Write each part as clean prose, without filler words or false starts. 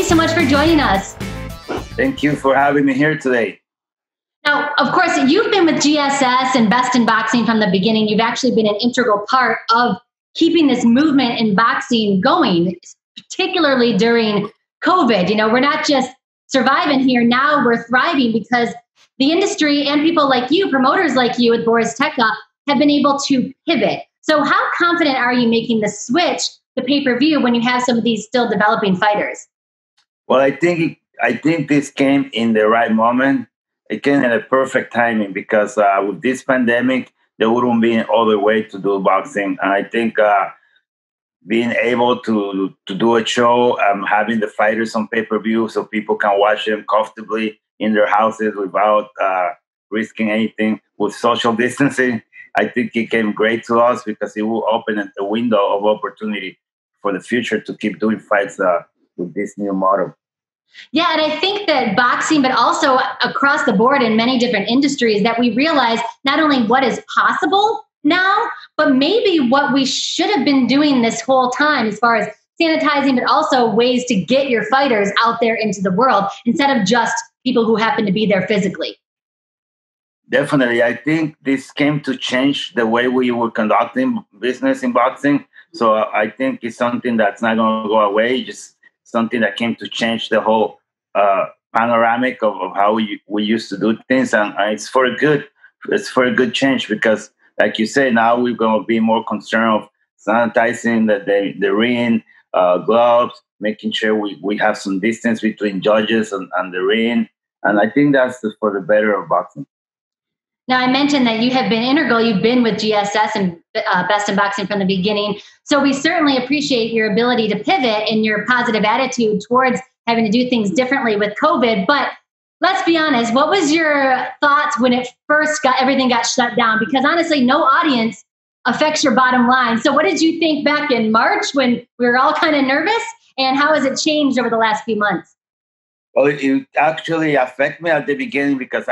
you so much for joining us. Thank you for having me here today. Now, of course, you've been with GSS and Best in Boxing from the beginning. You've actually been an integral part of keeping this movement in boxing going, particularly during COVID. You know, we're not just surviving here. Now we're thriving because the industry and people like you, promoters like you with Borizteca, have been able to pivot. So how confident are you making the switch to pay-per-view when you have some of these still developing fighters? Well, I think this came in the right moment. It came at a perfect timing because with this pandemic, there wouldn't be other way to do boxing. And I think being able to do a show, having the fighters on pay-per-view so people can watch them comfortably in their houses without risking anything with social distancing, I think it came great to us because it will open a window of opportunity for the future to keep doing fights with this new model. Yeah, and I think that boxing, but also across the board in many different industries, that we realize not only what is possible now, but maybe what we should have been doing this whole time as far as sanitizing, but also ways to get your fighters out there into the world instead of just people who happen to be there physically. Definitely. I think this came to change the way we were conducting business in boxing. So I think it's something that's not going to go away, just something that came to change the whole panoramic of how we used to do things. And it's for a good change because, like you say, now we're going to be more concerned of sanitizing the ring, gloves, making sure we have some distance between judges and the ring. And I think that's for the better of boxing. Now, I mentioned that you have been integral. You've been with GSS and Best in Boxing from the beginning. So we certainly appreciate your ability to pivot and your positive attitude towards having to do things differently with COVID. But let's be honest, what was your thoughts when it first everything got shut down? Because honestly, no audience affects your bottom line. So what did you think back in March when we were all kind of nervous? And how has it changed over the last few months? Well, it actually affected me at the beginning because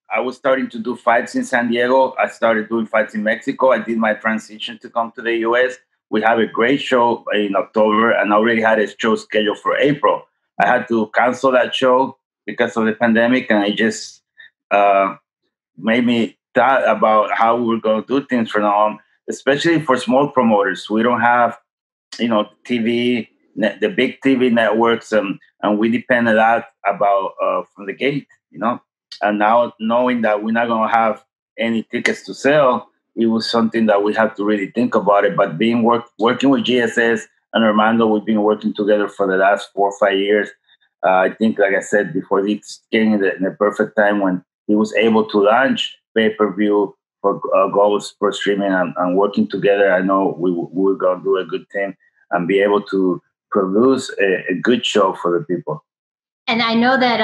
I was starting to do fights in San Diego. I started doing fights in Mexico. I did my transition to come to the U.S. We have a great show in October, and I already had a show scheduled for April. I had to cancel that show because of the pandemic, and it just made me thought about how we were going to do things from now on, especially for small promoters. We don't have, TV, the big TV networks, and we depend a lot about from the gate, And now knowing that we're not going to have any tickets to sell, it was something that we had to really think about it. But working with GSS and Armando, we've been working together for the last 4 or 5 years. I think, like I said before, he came in the perfect time when he was able to launch pay-per-view for global sports streaming and working together. I know we were going to do a good team and be able to produce a good show for the people. And I know that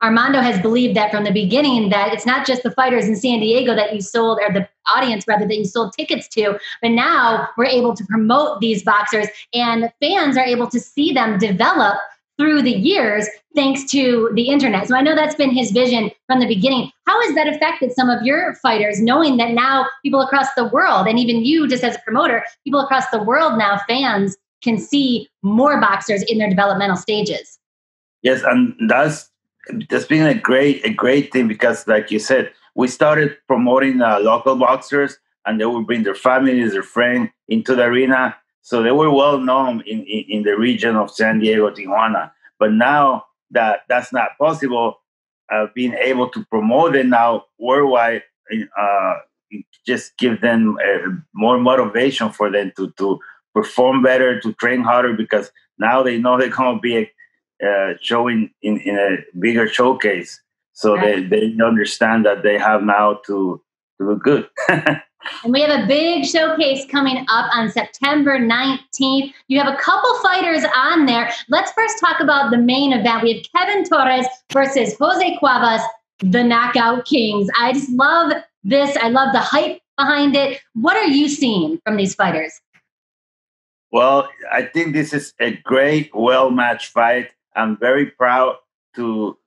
Armando has believed that from the beginning, that it's not just the fighters in San Diego that you sold, or the audience rather, that you sold tickets to, but now we're able to promote these boxers and fans are able to see them develop through the years thanks to the internet. So I know that's been his vision from the beginning. How has that affected some of your fighters, knowing that now people across the world, and even you just as a promoter, people across the world now, fans, can see more boxers in their developmental stages? Yes, and that's been a great thing because, like you said, we started promoting local boxers, and they would bring their families, their friends into the arena, so they were well known in the region of San Diego, Tijuana. But now that that's not possible, being able to promote it now worldwide, just give them more motivation for them to perform better, to train harder, because now they know they're going to be showing in a bigger showcase, so they understand that they have now to look good. And we have a big showcase coming up on September 19th. You have a couple fighters on there. Let's first talk about the main event. We have Kevin Torres versus Jose Cuevas, the Knockout Kings. I just love this. I love the hype behind it. What are you seeing from these fighters? Well, I think this is a great, well-matched fight. I'm very proud to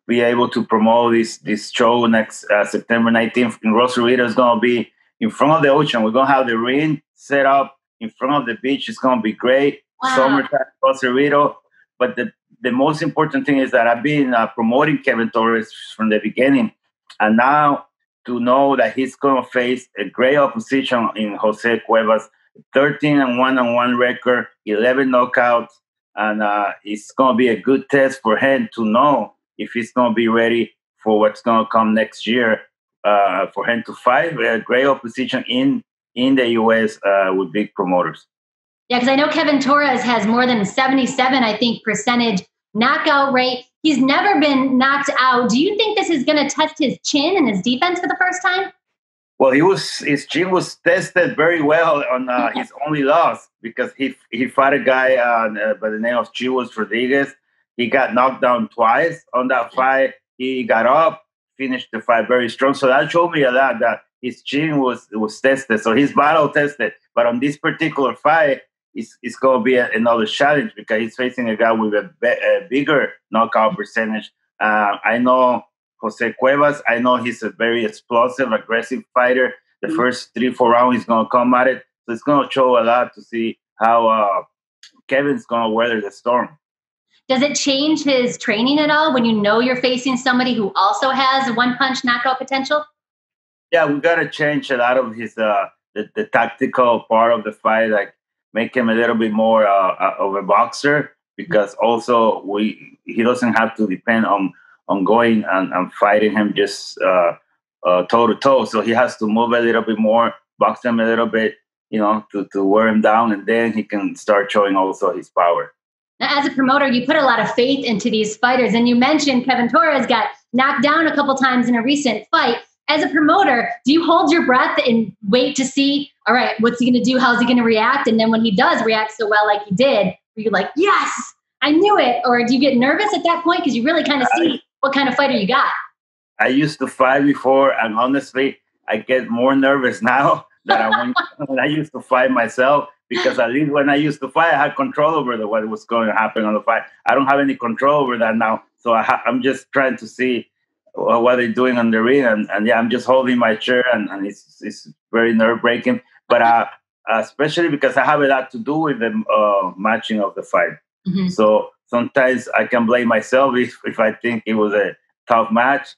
be able to promote this show next September 19th in Rosario. It's going to be in front of the ocean. We're going to have the ring set up in front of the beach. It's going to be great. Wow. Summertime Rosario. But the most important thing is that I've been promoting Kevin Torres from the beginning. And now to know that he's going to face a great opposition in Jose Cuevas, 13-1 record, 11 knockouts. And it's going to be a good test for him to know if he's going to be ready for what's going to come next year. For him to fight a great opposition in the U.S. With big promoters. Yeah, because I know Kevin Torres has more than 77, I think, percentage knockout rate. He's never been knocked out. Do you think this is going to test his chin and his defense for the first time? Well, his chin was tested very well on his only loss because he fought a guy by the name of Chivas Rodriguez. He got knocked down twice on that fight. He got up, finished the fight very strong. So that showed me a lot that his chin was tested. So he's battle tested. But on this particular fight, it's going to be another challenge because he's facing a guy with a bigger knockout percentage. I know Jose Cuevas. I know he's a very explosive, aggressive fighter. The first 3-4 rounds, he's going to come at it. So it's going to show a lot to see how Kevin's going to weather the storm. Does it change his training at all when you know you're facing somebody who also has a one-punch knockout potential? Yeah, we got to change a lot of his the tactical part of the fight, like make him a little bit more of a boxer, because also he doesn't have to depend on going and fighting him just toe to toe. So he has to move a little bit more, box him a little bit, to wear him down, and then he can start showing also his power. Now, as a promoter, you put a lot of faith into these fighters, and you mentioned Kevin Torres got knocked down a couple times in a recent fight. As a promoter, do you hold your breath and wait to see, all right, what's he going to do? How's he going to react? And then when he does react so well like he did, are you like, yes, I knew it? Or do you get nervous at that point because you really kind of see what kind of fighter you got? I used to fight before, and honestly, I get more nervous now than when I used to fight myself, because at least when I used to fight, I had control over what was going to happen on the fight. I don't have any control over that now. So I'm just trying to see what they're doing on the ring, and yeah, I'm just holding my chair, and it's very nerve-breaking. But especially because I have a lot to do with the matching of the fight. Mm-hmm. So sometimes I can blame myself if I think it was a tough match,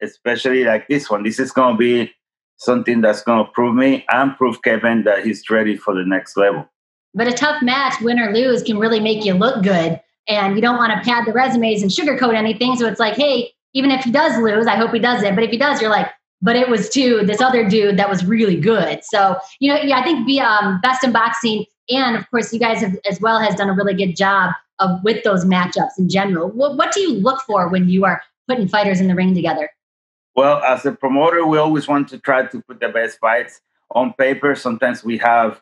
especially like this one. This is going to be something that's going to prove me and prove Kevin that he's ready for the next level. But a tough match, win or lose, can really make you look good. And you don't want to pad the resumes and sugarcoat anything. So it's like, hey, even if he does lose, I hope he doesn't. But if he does, you're like, but it was to this other dude that was really good. So, I think Best in Boxing, and of course, you guys have as well has done a really good job with those matchups in general. What do you look for when you are putting fighters in the ring together? Well, as a promoter, we always want to try to put the best fights on paper. Sometimes we have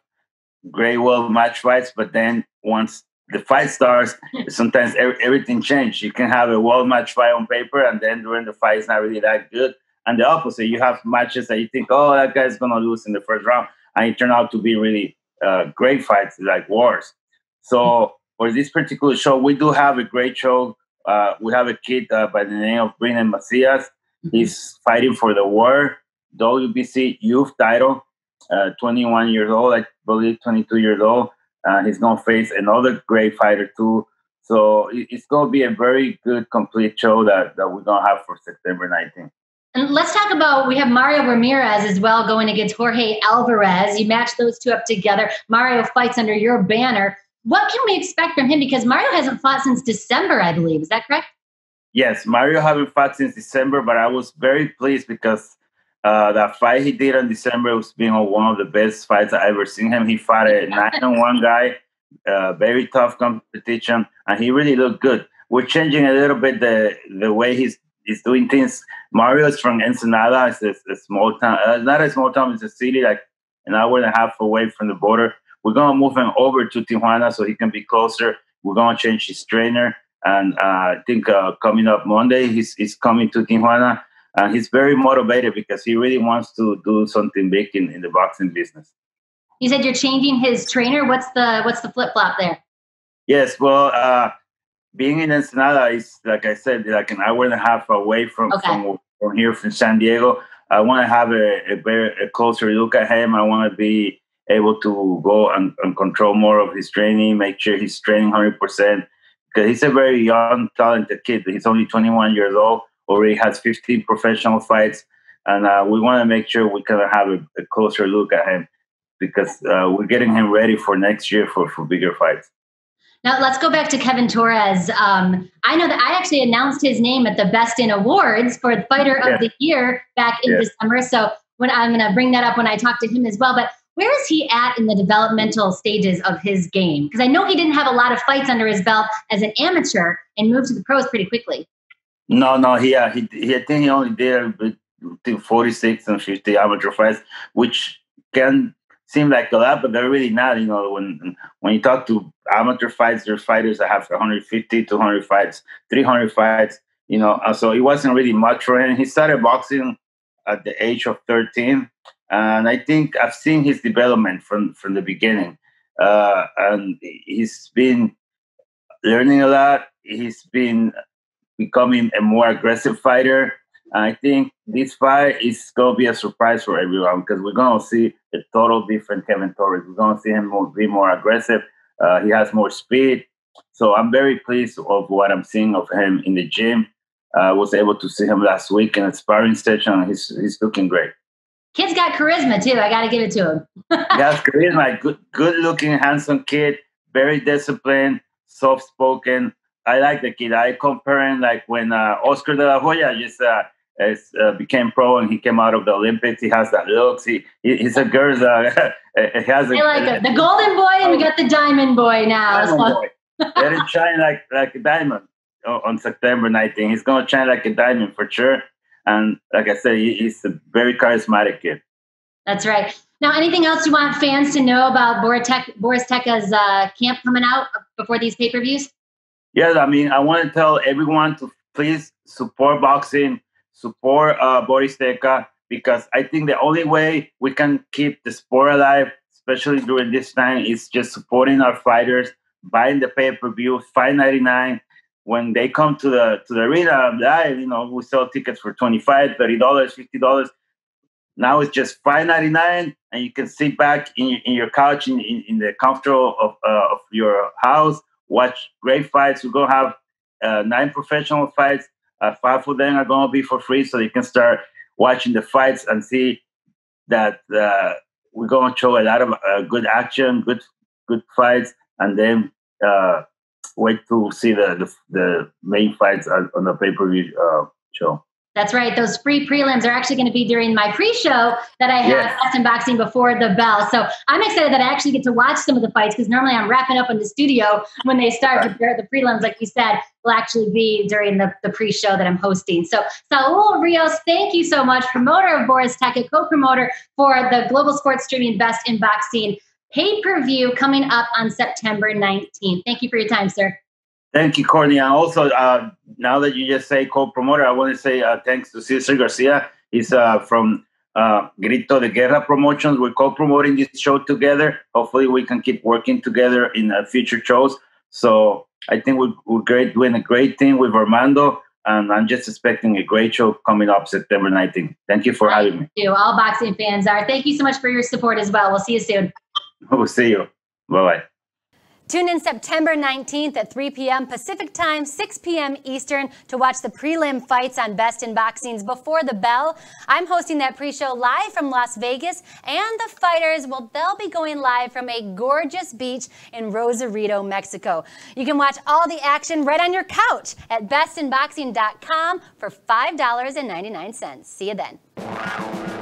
great match fights, but then once the fight starts, sometimes everything changes. You can have a match fight on paper, and then during the fight, it's not really that good. And the opposite, you have matches that you think, oh, that guy's going to lose in the first round, and it turned out to be really great fights, like wars. So for this particular show, we do have a great show. We have a kid by the name of Brennan Macias. He's fighting for the World WBC Youth title, 21 years old, I believe 22 years old. He's going to face another great fighter too. So it's going to be a very good, complete show that we're going to have for September 19th. And let's talk about, we have Mario Ramirez as well going against Jorge Alvarez. You match those two up together. Mario fights under your banner. What can we expect from him? Because Mario hasn't fought since December, I believe. Is that correct? Yes, Mario haven't fought since December, but I was very pleased because that fight he did in December was being one of the best fights I ever seen him. He fought a 9-1 guy, very tough competition, and he really looked good. We're changing a little bit the way he's doing things. Mario is from Ensenada. It's a small town. Not a small town, it's a city like an hour and a half away from the border. We're going to move him over to Tijuana so he can be closer. We're going to change his trainer. And I think coming up Monday, he's coming to Tijuana. And he's very motivated because he really wants to do something big in the boxing business. You said you're changing his trainer. What's the flip-flop there? Yes, well, being in Ensenada is, like I said, like an hour and a half away from here, from San Diego. I want to have a closer look at him. I want to be able to go and control more of his training, make sure he's training 100%. because he's a very young, talented kid. He's only 21 years old, already has 15 professional fights, and we want to make sure we kind of have a closer look at him because we're getting him ready for next year for bigger fights. Now let's go back to Kevin Torres. I know that I actually announced his name at the Best in Awards for the Fighter of the Year back in December. So when I'm going to bring that up when I talk to him as well. But where is he at in the developmental stages of his game? Because I know he didn't have a lot of fights under his belt as an amateur and moved to the pros pretty quickly. No, I think he only did between 46 and 50 amateur fights, which can seem like a lot, but they're really not. You know, when you talk to amateur fights, there's fighters that have 150, 200 fights, 300 fights. You know, so it wasn't really much for him. He started boxing at the age of 13, and I think I've seen his development from the beginning. And he's been learning a lot. He's been becoming a more aggressive fighter. I think this fight is going to be a surprise for everyone because we're going to see a total different Kevin Torres. We're going to see him be more aggressive. He has more speed. So I'm very pleased of what I'm seeing of him in the gym. I was able to see him last week in a sparring session. He's looking great. Kid's got charisma too. I got to give it to him. He has charisma. Good-looking, handsome kid. Very disciplined, soft-spoken. I like the kid. I compare him like when Oscar de la Hoya just became pro and he came out of the Olympics. He has that looks. He's a girl. He has the golden boy, and we got the diamond boy now. Diamond boy. Let him shine like a diamond on September 19th. He's going to shine like a diamond for sure. And like I said, he's a very charismatic kid. That's right. Now, anything else you want fans to know about Borizteca's camp coming out before these pay-per-views? Yes, I mean, I want to tell everyone to please support boxing, support Borizteca, because I think the only way we can keep the sport alive, especially during this time, is just supporting our fighters, buying the pay-per-view, $5.99. When they come to the arena live, you know, we sell tickets for $25, $30, $50. Now it's just $5.99, and you can sit back in your couch in the comfort of your house, watch great fights. We're going to have 9 professional fights. 5 of them are going to be for free, so you can start watching the fights and see that we're going to show a lot of good action, good fights, and then wait to see the main fights on the pay-per-view show. That's right. Those free prelims are actually going to be during my pre-show that I have Best in Boxing before the bell. So I'm excited that I actually get to watch some of the fights because normally I'm wrapping up in the studio when they start. But the prelims, like you said, will actually be during the pre-show that I'm hosting. So Saul Rios, thank you so much. Promoter of Borizteca, co-promoter for the Global Sports Streaming Best in Boxing pay-per-view coming up on September 19th. Thank you for your time, sir. Thank you, Courtney. And also, now that you just say co-promoter, I want to say thanks to Cesar Garcia. He's from Grito de Guerra Promotions. We're co-promoting this show together. Hopefully, we can keep working together in future shows. So I think we're doing a great thing with Armando. And I'm just expecting a great show coming up September 19th. Thank you for having me. All boxing fans are. Thank you so much for your support as well. We'll see you soon. We'll see you. Bye-bye. Tune in September 19th at 3 p.m. Pacific Time, 6 p.m. Eastern to watch the prelim fights on Best in Boxing's Before the Bell. I'm hosting that pre-show live from Las Vegas, and the fighters, well, they'll be going live from a gorgeous beach in Rosarito, Mexico. You can watch all the action right on your couch at bestinboxing.com for $5.99. See you then.